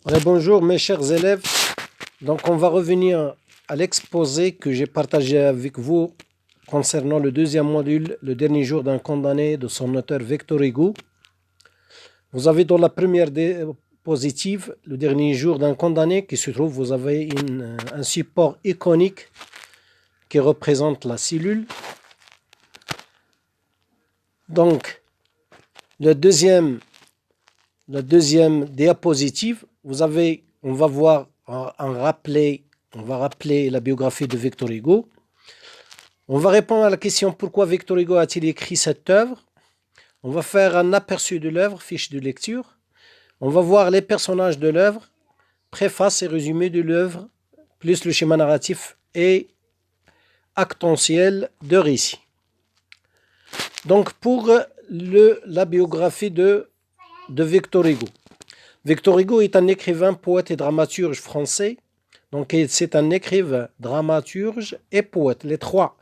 Bonjour mes chers élèves, donc on va revenir à l'exposé que j'ai partagé avec vous concernant le deuxième module, le dernier jour d'un condamné de son auteur Victor Hugo. Vous avez dans la première diapositive le dernier jour d'un condamné qui se trouve, vous avez un support iconique qui représente la cellule. Donc la deuxième diapositive, on va voir on va rappeler la biographie de Victor Hugo. On va répondre à la question pourquoi Victor Hugo a-t-il écrit cette œuvre. On va faire un aperçu de l'œuvre, fiche de lecture. On va voir les personnages de l'œuvre, préface et résumé de l'œuvre, plus le schéma narratif et actentiel de récit. Donc pour la biographie de Victor Hugo. Victor Hugo est un écrivain, poète et dramaturge français. Donc c'est un écrivain, dramaturge et poète, les trois.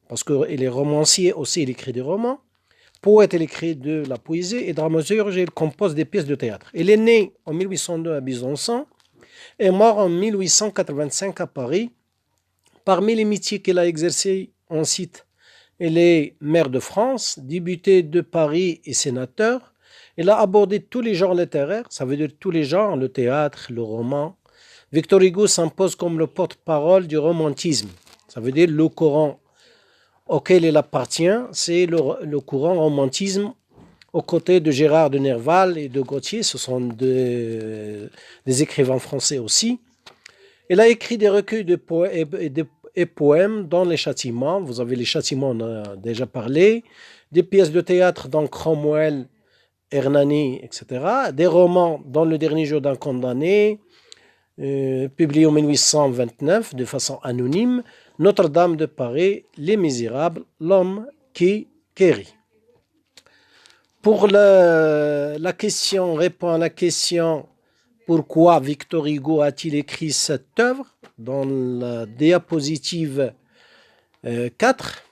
Parce qu'il est romancier aussi, il écrit des romans. Poète, il écrit de la poésie. Et dramaturge, il compose des pièces de théâtre. Il est né en 1802 à Besançon et mort en 1885 à Paris. Parmi les métiers qu'il a exercés ensuite, il est maire de France, député de Paris et sénateur. Il a abordé tous les genres littéraires, ça veut dire tous les genres, le théâtre, le roman. Victor Hugo s'impose comme le porte-parole du romantisme, ça veut dire le courant auquel il appartient, c'est le courant romantisme aux côtés de Gérard de Nerval et de Gautier, ce sont des écrivains français aussi. Il a écrit des recueils de poèmes dans les châtiments, vous avez les châtiments, on a déjà parlé, des pièces de théâtre dans Cromwell, Hernani, etc. Des romans dans le dernier jour d'un condamné, publié en 1829 de façon anonyme, Notre-Dame de Paris, Les Misérables, L'homme qui guérit. Pour la question, répond à la question pourquoi Victor Hugo a-t-il écrit cette œuvre dans la diapositive 4.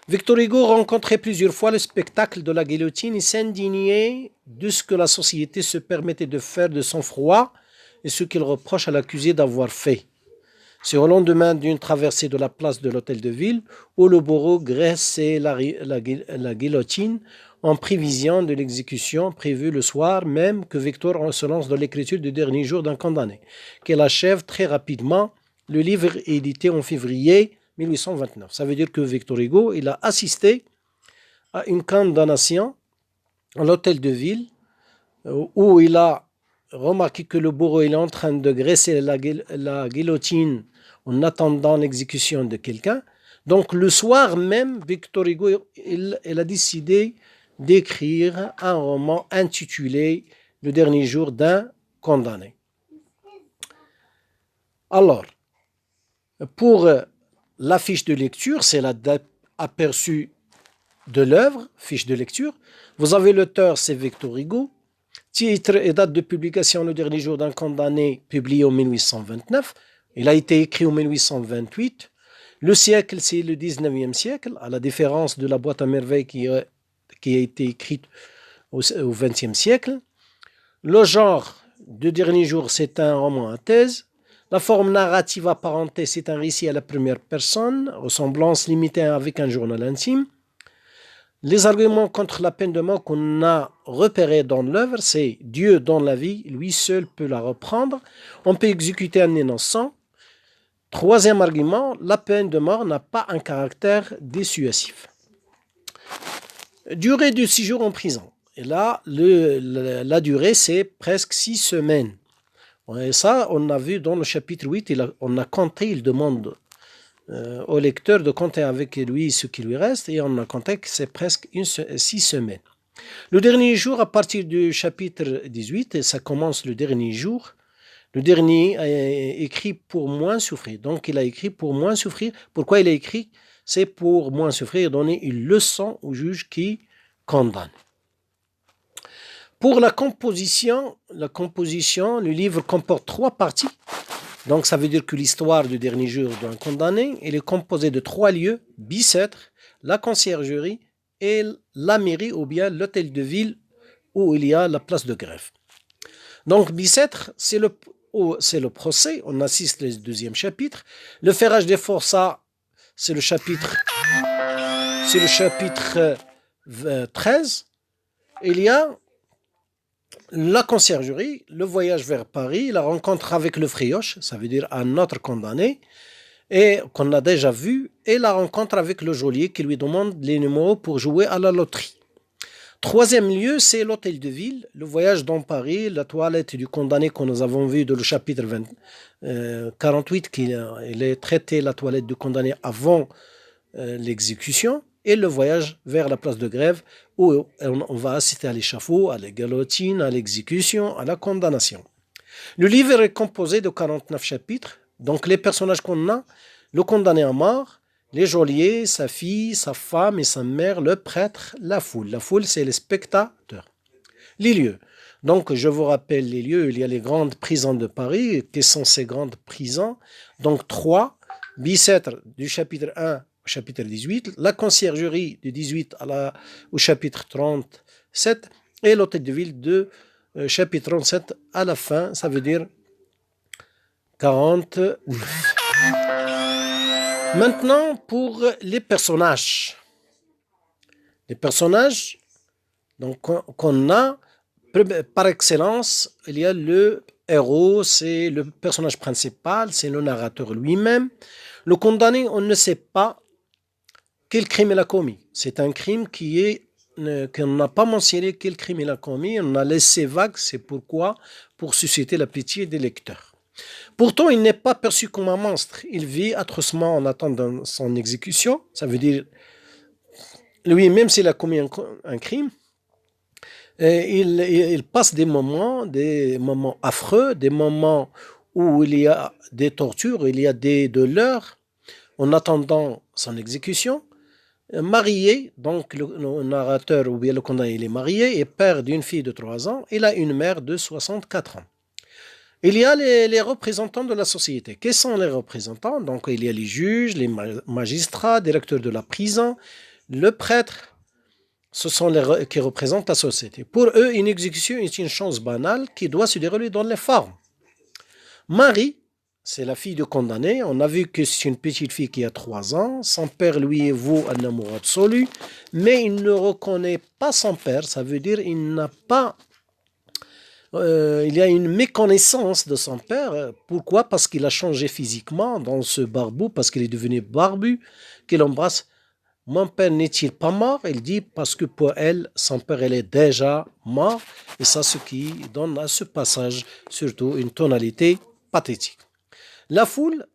Victor Hugo rencontrait plusieurs fois le spectacle de la guillotine et s'indignait de ce que la société se permettait de faire de son froid et ce qu'il reproche à l'accusé d'avoir fait. C'est au lendemain d'une traversée de la place de l'hôtel de ville où le bourreau graissait la guillotine en prévision de l'exécution prévue le soir même que Victor se lance dans l'écriture du dernier jour d'un condamné, qu'elle achève très rapidement. Le livre est édité en février 1829. Ça veut dire que Victor Hugo, il a assisté à une condamnation à l'hôtel de ville où il a remarqué que le bourreau est en train de graisser la guillotine en attendant l'exécution de quelqu'un. Donc le soir même, Victor Hugo il a décidé d'écrire un roman intitulé Le dernier jour d'un condamné. Alors, pour la fiche de lecture, c'est l'aperçu de l'œuvre, fiche de lecture. Vous avez l'auteur, c'est Victor Hugo. Titre et date de publication, Le dernier jour d'un condamné, publié en 1829. Il a été écrit en 1828. Le siècle, c'est le 19e siècle, à la différence de la boîte à merveilles qui a été écrite au 20e siècle. Le genre de dernier jour, c'est un roman à thèse. La forme narrative apparentée, c'est un récit à la première personne, ressemblance limitée avec un journal intime. Les arguments contre la peine de mort qu'on a repérés dans l'œuvre, c'est Dieu donne la vie, lui seul peut la reprendre. On peut exécuter un innocent. Troisième argument, la peine de mort n'a pas un caractère dissuasif. Durée du séjour en prison. Et là, la durée, c'est presque 6 semaines. Et ça, on a vu dans le chapitre 8, on a compté, il demande au lecteur de compter avec lui ce qui lui reste, et on a compté que c'est presque 6 semaines. Le dernier jour, à partir du chapitre 18, et ça commence le dernier jour, le dernier est écrit pour moins souffrir. Donc il a écrit pour moins souffrir. Pourquoi il a écrit? C'est pour moins souffrir, donner une leçon au juge qui condamne. Pour la composition, le livre comporte 3 parties. Donc ça veut dire que l'histoire du dernier jour d'un condamné, elle est composée de 3 lieux, Bicêtre, la conciergerie et la mairie ou bien l'hôtel de ville où il y a la place de greffe. Donc, Bicêtre, c'est le procès. On assiste au deuxième chapitre. Le ferrage des forçats, c'est le chapitre 13. Il y a la conciergerie, le voyage vers Paris, la rencontre avec le frioche, ça veut dire un autre condamné, et qu'on a déjà vu, et la rencontre avec le geôlier qui lui demande les numéros pour jouer à la loterie. Troisième lieu, c'est l'hôtel de ville, le voyage dans Paris, la toilette du condamné que nous avons vu dans le chapitre 48, il est traité la toilette du condamné avant l'exécution, et le voyage vers la place de grève où on va assister à l'échafaud, à la guillotine, à l'exécution, à la condamnation. Le livre est composé de 49 chapitres, donc les personnages qu'on a, le condamné à mort, les geôliers, sa fille, sa femme et sa mère, le prêtre, la foule. La foule, c'est les spectateurs. Les lieux. Donc, je vous rappelle les lieux. Il y a les grandes prisons de Paris. Quelles sont ces grandes prisons? Donc, 3, Bicêtre du chapitre 1 au chapitre 18, la conciergerie du 18 au chapitre 37 et l'hôtel de ville de chapitre 37 à la fin, ça veut dire 49. Maintenant, pour les personnages. Les personnages donc, qu'on a, par excellence, il y a le héros, c'est le personnage principal, c'est le narrateur lui-même. Le condamné, on ne sait pas quel crime il a commis. C'est un crime qu'on n'a pas mentionné quel crime il a commis, on a laissé vague, c'est pourquoi, pour susciter la pitié des lecteurs. Pourtant, il n'est pas perçu comme un monstre. Il vit atrocement en attendant son exécution. Ça veut dire, lui, même s'il a commis un crime, il passe des moments affreux, des moments où il y a des tortures, il y a des douleurs en attendant son exécution. Marié, donc le narrateur ou bien le condamné, il est marié et père d'une fille de 3 ans. Il a une mère de 64 ans. Il y a les représentants de la société. Quels sont les représentants? Donc, il y a les juges, les magistrats, directeurs de la prison, le prêtre. Ce sont les qui représentent la société. Pour eux, une exécution est une chose banale qui doit se dérouler dans les formes. Marie, c'est la fille du condamné. On a vu que c'est une petite fille qui a 3 ans. Son père lui vaut un amour absolu, mais il ne reconnaît pas son père. Ça veut dire qu'il n'a pas... il y a une méconnaissance de son père. Pourquoi? Parce qu'il a changé physiquement dans ce barbu, parce qu'il est devenu barbu, qu'il embrasse. Mon père n'est-il pas mort? Il dit parce que pour elle, son père, elle est déjà mort. Et ça, ce qui donne à ce passage surtout une tonalité pathétique. La foule,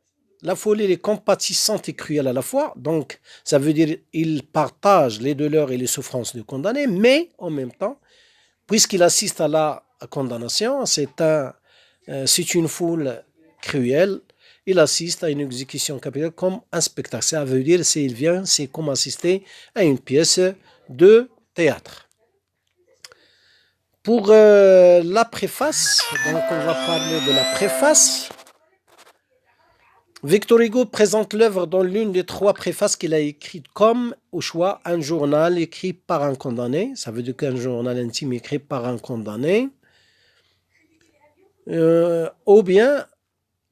elle est compatissante et cruelle à la fois. Donc, ça veut dire qu'il partage les douleurs et les souffrances du condamné, mais en même temps, puisqu'il assiste à la condamnation, c'est une foule cruelle. Il assiste à une exécution capitale comme un spectacle. Ça veut dire s'il vient, c'est comme assister à une pièce de théâtre. Pour la préface, donc on va parler de la préface. Victor Hugo présente l'œuvre dans l'une des 3 préfaces qu'il a écrites comme, au choix, un journal écrit par un condamné. Ça veut dire qu'un journal intime écrit par un condamné. Ou bien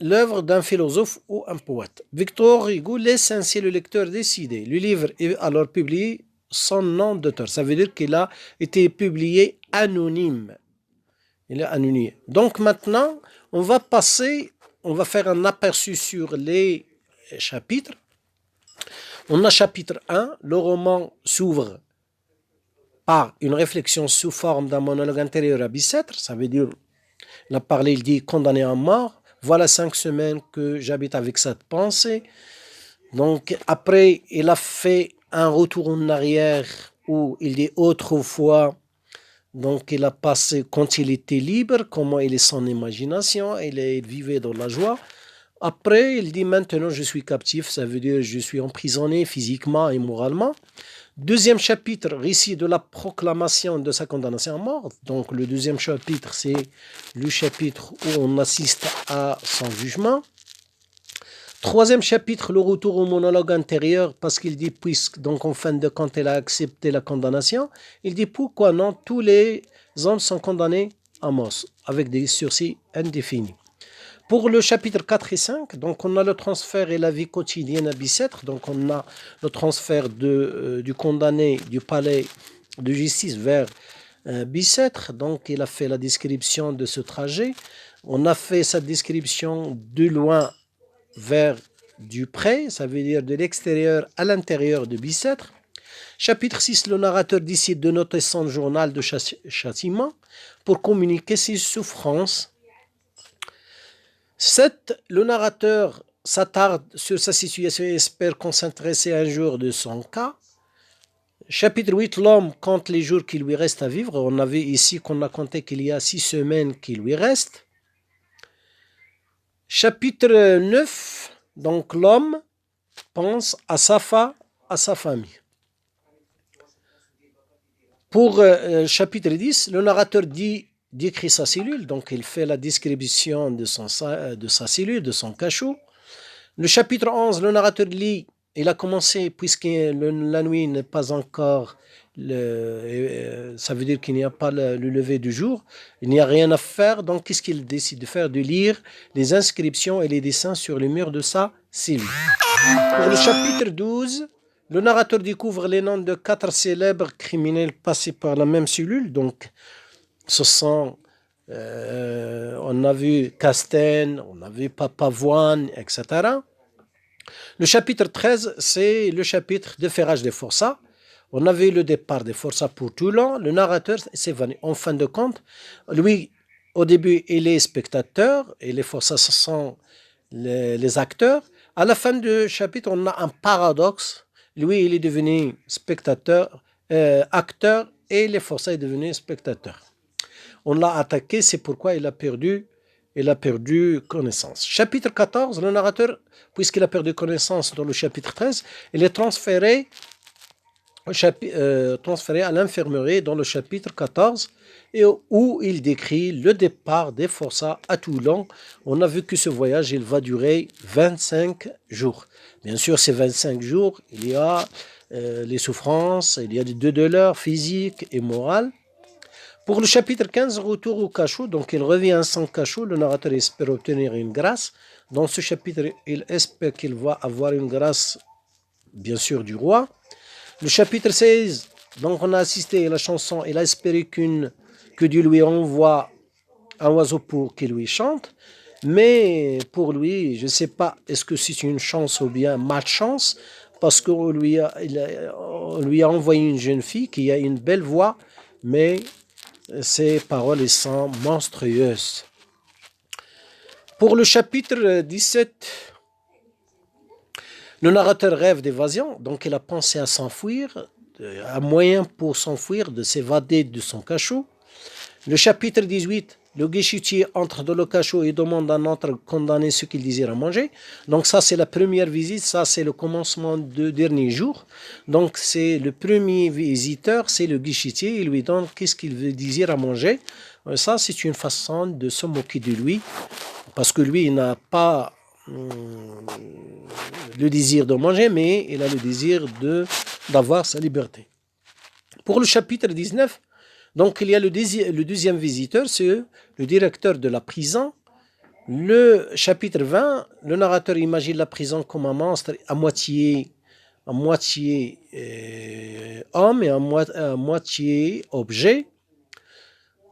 l'œuvre d'un philosophe ou un poète. Victor Hugo laisse ainsi le lecteur décider. Le livre est alors publié sans nom d'auteur. Ça veut dire qu'il a été publié anonyme. Il est anonyme. Donc maintenant, on va faire un aperçu sur les chapitres. On a chapitre 1, le roman s'ouvre par une réflexion sous forme d'un monologue intérieur à Bicêtre. Ça veut dire, il a parlé, il dit condamné à mort. Voilà 5 semaines que j'habite avec cette pensée. Donc après, il a fait un retour en arrière où il dit autrefois, donc il a passé quand il était libre, comment il est son imagination, il vivait dans la joie. Après, il dit maintenant je suis captif, ça veut dire je suis emprisonné physiquement et moralement. Deuxième chapitre, récit de la proclamation de sa condamnation à mort. Donc le deuxième chapitre, c'est le chapitre où on assiste à son jugement. Troisième chapitre, le retour au monologue intérieur, parce qu'il dit, puisque donc en fin de compte, il a accepté la condamnation, il dit pourquoi non, tous les hommes sont condamnés à Mos, avec des sursis indéfinis. Pour le chapitre 4 et 5, donc on a le transfert et la vie quotidienne à Bicêtre. Donc on a le transfert du condamné du palais de justice vers Bicêtre. Donc il a fait la description de ce trajet. On a fait sa description de loin vers du près, ça veut dire de l'extérieur à l'intérieur de Bicêtre. Chapitre 6, le narrateur décide de noter son journal de châtiment pour communiquer ses souffrances. 7. Le narrateur s'attarde sur sa situation et espère qu'on s'intéresse un jour de son cas. Chapitre 8, l'homme compte les jours qui lui restent à vivre. On a vu ici qu'on a compté qu'il y a 6 semaines qui lui restent. Chapitre 9, donc l'homme pense à sa famille. Pour chapitre 10, le narrateur décrit sa cellule, donc il fait la description de sa cellule, de son cachot. Le chapitre 11, le narrateur lit, il a commencé, puisque la nuit n'est pas encore, ça veut dire qu'il n'y a pas le lever du jour, il n'y a rien à faire, donc qu'est-ce qu'il décide de faire? De lire les inscriptions et les dessins sur les murs de sa cellule. Pour le chapitre 12, le narrateur découvre les noms de 4 célèbres criminels passés par la même cellule, donc ce sont, on a vu Castaing, on a vu Papavoine, etc. Le chapitre 13, c'est le chapitre de ferrage des forçats. On a vu le départ des forçats pour Toulon. Le narrateur s'évanouit. En fin de compte, lui, au début, il est spectateur et les forçats, ce sont les acteurs. À la fin du chapitre, on a un paradoxe. Lui, il est devenu spectateur, acteur, et les forçats sont devenus spectateurs. On l'a attaqué, c'est pourquoi il a perdu connaissance. Chapitre 14, le narrateur, puisqu'il a perdu connaissance dans le chapitre 13, il est transféré à l'infirmerie dans le chapitre 14, et où il décrit le départ des forçats à Toulon. On a vu que ce voyage, il va durer 25 jours. Bien sûr, ces 25 jours, il y a les souffrances, il y a des douleurs physiques et morales. Pour le chapitre 15, retour au cachot, donc il revient sans cachot, le narrateur espère obtenir une grâce. Dans ce chapitre, il espère qu'il va avoir une grâce, bien sûr, du roi. Le chapitre 16, donc on a assisté à la chanson, il a espéré que Dieu lui envoie un oiseau pour qu'il lui chante. Mais pour lui, je ne sais pas, est-ce que c'est une chance ou bien malchance, parce qu'on lui a envoyé une jeune fille qui a une belle voix, mais ses paroles sont monstrueuses. Pour le chapitre 17, le narrateur rêve d'évasion, donc il a pensé à s'enfuir, un moyen pour s'enfuir, de s'évader de son cachot. Le chapitre 18, le guichetier entre dans le cachot et demande à un autre condamné ce qu'il désire manger. Donc ça, c'est la première visite, ça c'est le commencement du dernier jour. Donc c'est le premier visiteur, c'est le guichetier, il lui donne qu'est-ce qu'il désire manger. Ça, c'est une façon de se moquer de lui, parce que lui, il n'a pas le désir de manger, mais il a le désir d'avoir sa liberté. Pour le chapitre 19, donc il y a le deuxième visiteur, c'est le directeur de la prison. Le chapitre 20, le narrateur imagine la prison comme un monstre à moitié homme et à moitié objet.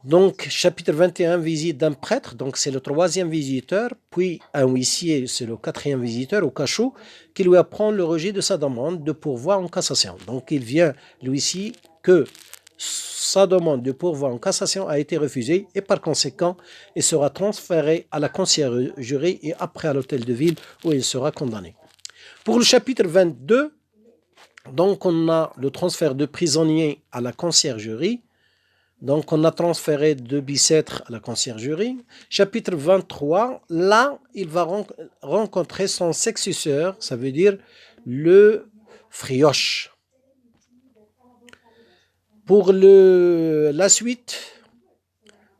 Donc, chapitre 21, visite d'un prêtre, donc c'est le troisième visiteur, puis un huissier, c'est le quatrième visiteur au cachot, qui lui apprend le rejet de sa demande de pourvoi en cassation. Donc, il vient, l'huissier, que sa demande de pourvoi en cassation a été refusée et par conséquent, il sera transféré à la conciergerie et après à l'hôtel de ville où il sera condamné. Pour le chapitre 22, donc on a le transfert de prisonniers à la conciergerie. Donc, on a transféré de Bicêtre à la conciergerie. Chapitre 23, là, il va rencontrer son successeur, ça veut dire le Frioche. Pour la suite,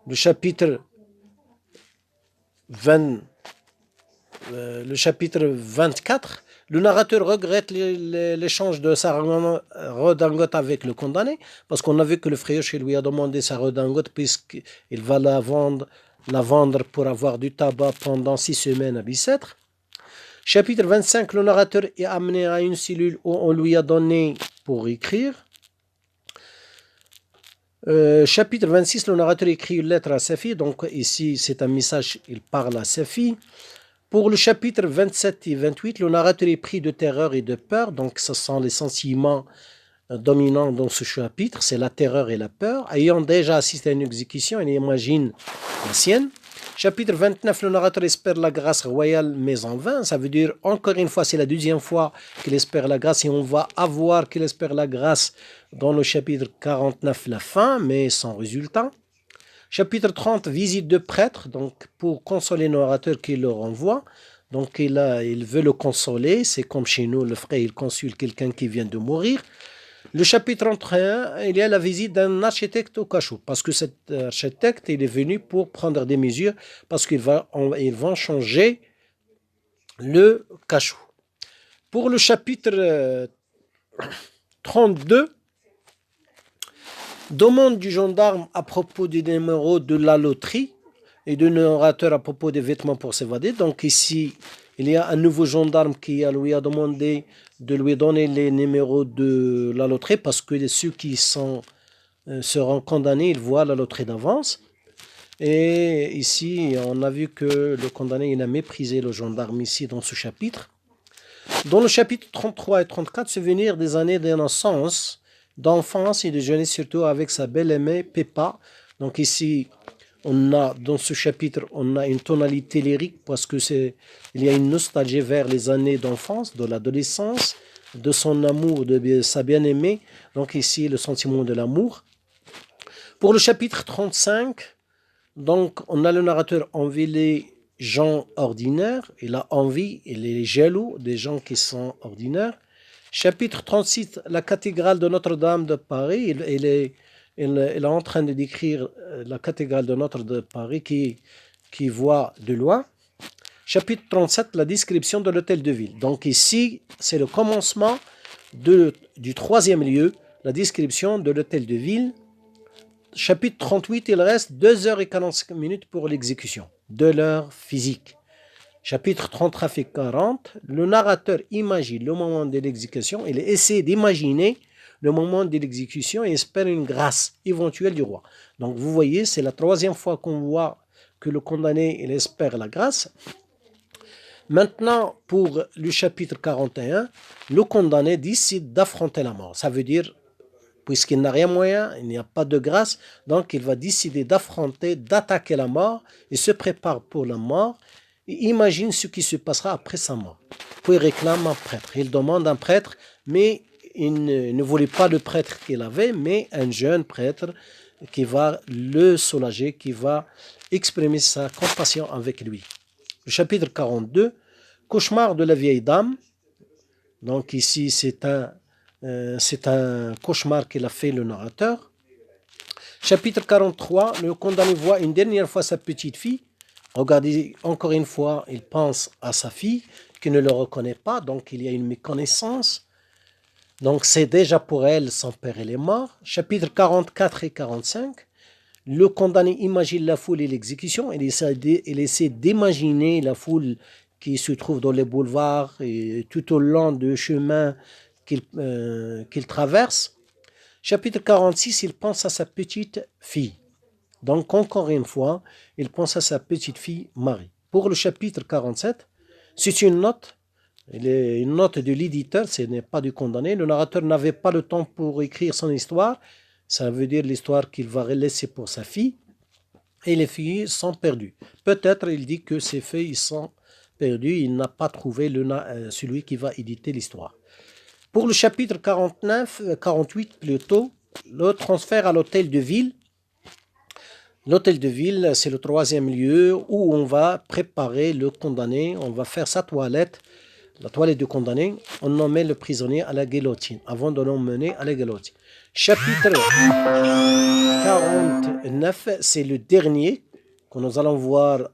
le chapitre 24, Le narrateur regrette l'échange de sa redingote avec le condamné, parce qu'on a vu que le frère lui a demandé sa redingote puisqu'il va la vendre pour avoir du tabac pendant 6 semaines à Bicêtre. Chapitre 25, le narrateur est amené à une cellule où on lui a donné pour écrire. Chapitre 26, le narrateur écrit une lettre à sa fille. Donc ici, c'est un message, il parle à sa fille. Pour le chapitre 27 et 28, le narrateur est pris de terreur et de peur. Donc ce sont les sentiments dominants dans ce chapitre, c'est la terreur et la peur. Ayant déjà assisté à une exécution, il imagine la sienne. Chapitre 29, le narrateur espère la grâce royale, mais en vain. Ça veut dire, encore une fois, c'est la deuxième fois qu'il espère la grâce, et on va avoir qu'il espère la grâce dans le chapitre 49, la fin, mais sans résultat. Chapitre 30, visite de prêtre, donc pour consoler le narrateur qui le renvoie. Donc il veut le consoler, c'est comme chez nous, le frère, il consulte quelqu'un qui vient de mourir. Le chapitre 31, il y a la visite d'un architecte au cachot, parce que cet architecte, il est venu pour prendre des mesures, parce qu'ils vont changer le cachot. Pour le chapitre 32, demande du gendarme à propos du numéro de la loterie et du narrateur à propos des vêtements pour s'évader. Donc ici, il y a un nouveau gendarme qui lui a demandé de lui donner les numéros de la loterie parce que ceux qui seront condamnés, ils voient la loterie d'avance. Et ici, on a vu que le condamné, il a méprisé le gendarme ici dans ce chapitre. Dans le chapitre 33 et 34, souvenir des années d'innocence, d'enfance et de jeunesse, surtout avec sa belle-aimée Peppa. Donc ici, dans ce chapitre, on a une tonalité lyrique parce que il y a une nostalgie vers les années d'enfance, de l'adolescence, de son amour, de sa bien-aimée. Donc ici, le sentiment de l'amour. Pour le chapitre 35, donc on a le narrateur envie les gens ordinaires. Il a envie, il est jaloux des gens qui sont ordinaires. Chapitre 36, la cathédrale de Notre-Dame de Paris. Il est en train de décrire la cathédrale de Notre-Dame de Paris qui voit de loin. Chapitre 37, la description de l'hôtel de ville. Donc ici, c'est le commencement du troisième lieu, la description de l'hôtel de ville. Chapitre 38, il reste 2h45 pour l'exécution de l'heure physique. Chapitre 39 et 40, le narrateur imagine le moment de l'exécution, il essaie d'imaginer le moment de l'exécution et espère une grâce éventuelle du roi. Donc vous voyez, c'est la troisième fois qu'on voit que le condamné, il espère la grâce. Maintenant, pour le chapitre 41, le condamné décide d'affronter la mort. Ça veut dire, puisqu'il n'a rien moyen, il n'y a pas de grâce, donc il va décider d'affronter, d'attaquer la mort, et se prépare pour la mort, et imagine ce qui se passera après sa mort. Puis il réclame un prêtre. Il demande un prêtre, mais il ne voulait pas le prêtre qu'il avait, mais un jeune prêtre qui va le soulager, qui va exprimer sa compassion avec lui. Le chapitre 42, cauchemar de la vieille dame. Donc ici, c'est un cauchemar qu'il a fait le narrateur. Chapitre 43, le condamné voit une dernière fois sa petite fille. Regardez, encore une fois, il pense à sa fille qui ne le reconnaît pas, donc il y a une méconnaissance. Donc c'est déjà pour elle, son père il est mort. Chapitre 44 et 45, le condamné imagine la foule et l'exécution. Il essaie d'imaginer la foule qui se trouve dans les boulevards et tout au long du chemin qu'il traverse. Chapitre 46, il pense à sa petite fille. Donc encore une fois, il pense à sa petite fille Marie. Pour le chapitre 47, c'est une note de l'éditeur, ce n'est pas du condamné. Le narrateur n'avait pas le temps pour écrire son histoire. Ça veut dire l'histoire qu'il va laisser pour sa fille. Et les filles sont perdues. Peut-être il dit que ses filles sont perdues. Il n'a pas trouvé celui qui va éditer l'histoire. Pour le chapitre 48 plutôt, le transfert à l'hôtel de ville. L'hôtel de ville, c'est le troisième lieu où on va préparer le condamné. On va faire sa toilette. La toilette du condamné, on nommait le prisonnier à la guillotine, avant de l'emmener à la guillotine. Chapitre 49, c'est le dernier que nous allons voir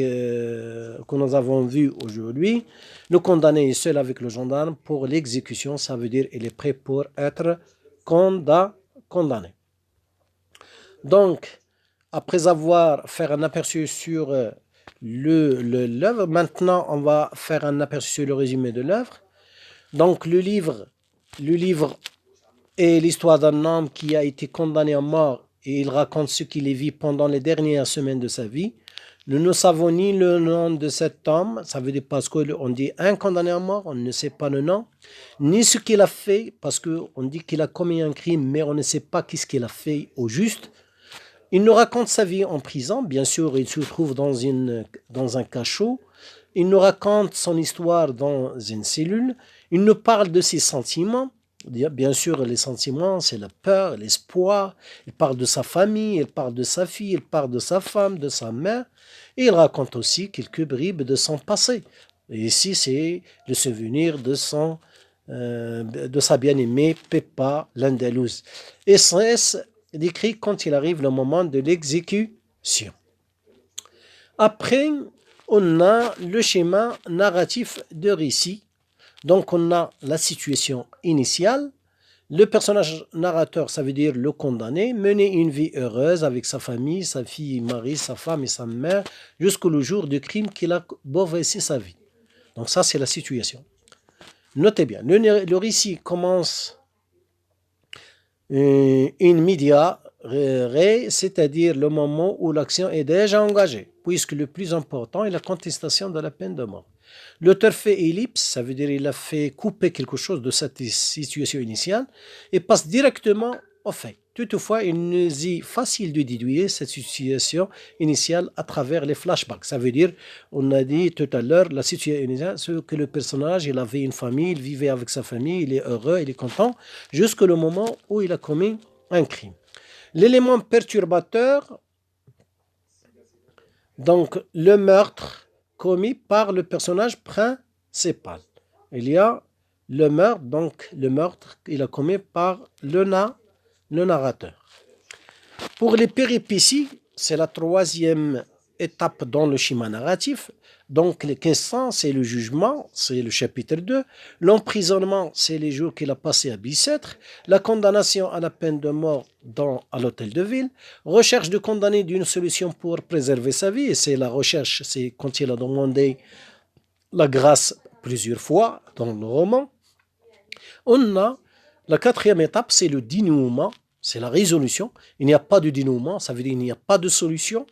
que nous avons vu aujourd'hui. Le condamné est seul avec le gendarme pour l'exécution, ça veut dire qu'il est prêt pour être condamné. Donc, après avoir fait un aperçu sur l'œuvre, maintenant on va faire un aperçu sur le résumé de l'œuvre. Donc le livre est l'histoire d'un homme qui a été condamné à mort et il raconte ce qu'il vit pendant les dernières semaines de sa vie. Nous ne savons ni le nom de cet homme, ça veut dire parce qu'on dit un condamné à mort, on ne sait pas le nom, ni ce qu'il a fait, parce qu'on dit qu'il a commis un crime, mais on ne sait pas qu'est-ce qu'il a fait au juste. Il nous raconte sa vie en prison, bien sûr, il se trouve dans un cachot. Il nous raconte son histoire dans une cellule. Il nous parle de ses sentiments. Bien sûr, les sentiments, c'est la peur, l'espoir. Il parle de sa famille, il parle de sa fille, il parle de sa femme, de sa mère. Et il raconte aussi quelques bribes de son passé. Et ici, c'est le souvenir de sa bien-aimée Peppa l'Andalouse. Et c'est décrit quand il arrive le moment de l'exécution. Après, on a le schéma narratif de récit. Donc, on a la situation initiale. Le personnage narrateur, ça veut dire le condamné, mener une vie heureuse avec sa famille, sa fille, mari, sa femme et sa mère, jusqu'au jour du crime qu'il a bouleversé sa vie. Donc ça, c'est la situation. Notez bien, le récit commence in media res, c'est-à-dire le moment où l'action est déjà engagée, puisque le plus important est la contestation de la peine de mort. L'auteur fait ellipse, ça veut dire qu'il a fait couper quelque chose de cette situation initiale et passe directement au fait. Toutefois, il nous est facile de déduire cette situation initiale à travers les flashbacks. Ça veut dire, on a dit tout à l'heure, la situation initiale, c'est que le personnage, il avait une famille, il vivait avec sa famille, il est heureux, il est content, jusqu'au moment où il a commis un crime. L'élément perturbateur, donc le meurtre commis par le personnage principal. Il y a le meurtre, donc le meurtre qu'il a commis par le narrateur. Pour les péripéties, c'est la troisième étape dans le schéma narratif. Donc les 1500, c'est le jugement, c'est le chapitre 2. L'emprisonnement, c'est les jours qu'il a passés à Bicêtre. La condamnation à la peine de mort à l'hôtel de ville. Recherche de condamné d'une solution pour préserver sa vie. Et c'est la recherche, c'est quand il a demandé la grâce plusieurs fois dans le roman. On a la quatrième étape, c'est le dénouement, c'est la résolution. Il n'y a pas de dénouement, ça veut dire qu'il n'y a pas de solution.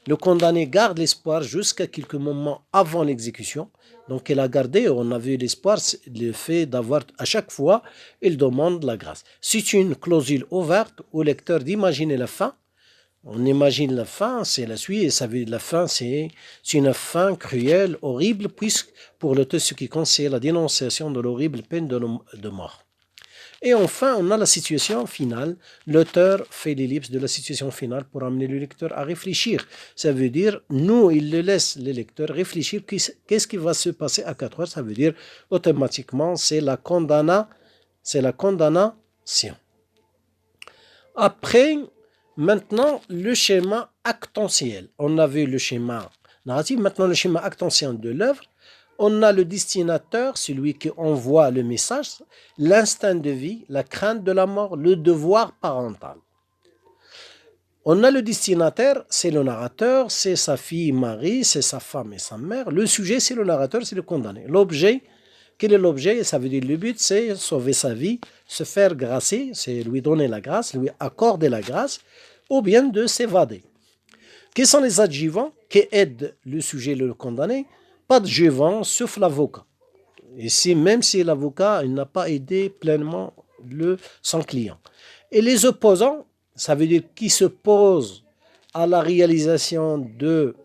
Le condamné garde l'espoir jusqu'à quelques moments avant l'exécution. Donc il a gardé, on a vu l'espoir, le fait d'avoir à chaque fois, il demande la grâce. C'est une clausule ouverte au lecteur d'imaginer la fin. On imagine la fin, c'est la suite, et ça veut dire la fin, c'est une fin cruelle, horrible, puisque pour l'auteur, ce qui compte, c'est la dénonciation de l'horrible peine de mort. Et enfin, on a la situation finale. L'auteur fait l'ellipse de la situation finale pour amener le lecteur à réfléchir. Ça veut dire, nous, il laisse le lecteur réfléchir. Qu'est-ce qui va se passer à 4 heures? Ça veut dire, automatiquement, c'est la condamnation. Après, maintenant, le schéma actentiel. On a vu le schéma narratif. Maintenant, le schéma actentiel de l'œuvre. On a le destinateur, celui qui envoie le message, l'instinct de vie, la crainte de la mort, le devoir parental. On a le destinataire, c'est le narrateur, c'est sa fille Marie, c'est sa femme et sa mère. Le sujet, c'est le narrateur, c'est le condamné. L'objet, quel est l'objet? Ça veut dire le but, c'est sauver sa vie, se faire grâcer, c'est lui donner la grâce, lui accorder la grâce, ou bien de s'évader. Quels sont les adjuvants qui aident le sujet, le condamné? Pas d'adjuvant, sauf l'avocat. Ici, même si l'avocat n'a pas aidé pleinement son client. Et les opposants, ça veut dire qui s'opposent à la réalisation de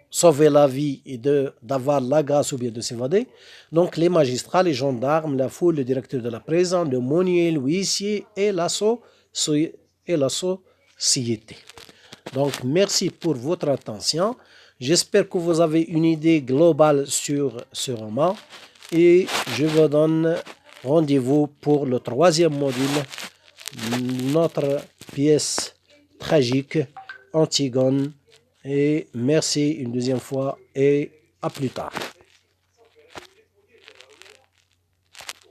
sauver la vie et d'avoir la grâce ou bien de s'évader. Donc les magistrats, les gendarmes, la foule, le directeur de la prison, le meunier, l'huissier et la société. Donc merci pour votre attention. J'espère que vous avez une idée globale sur ce roman et je vous donne rendez-vous pour le 3e module, notre pièce tragique Antigone Et merci une deuxième fois et à plus tard.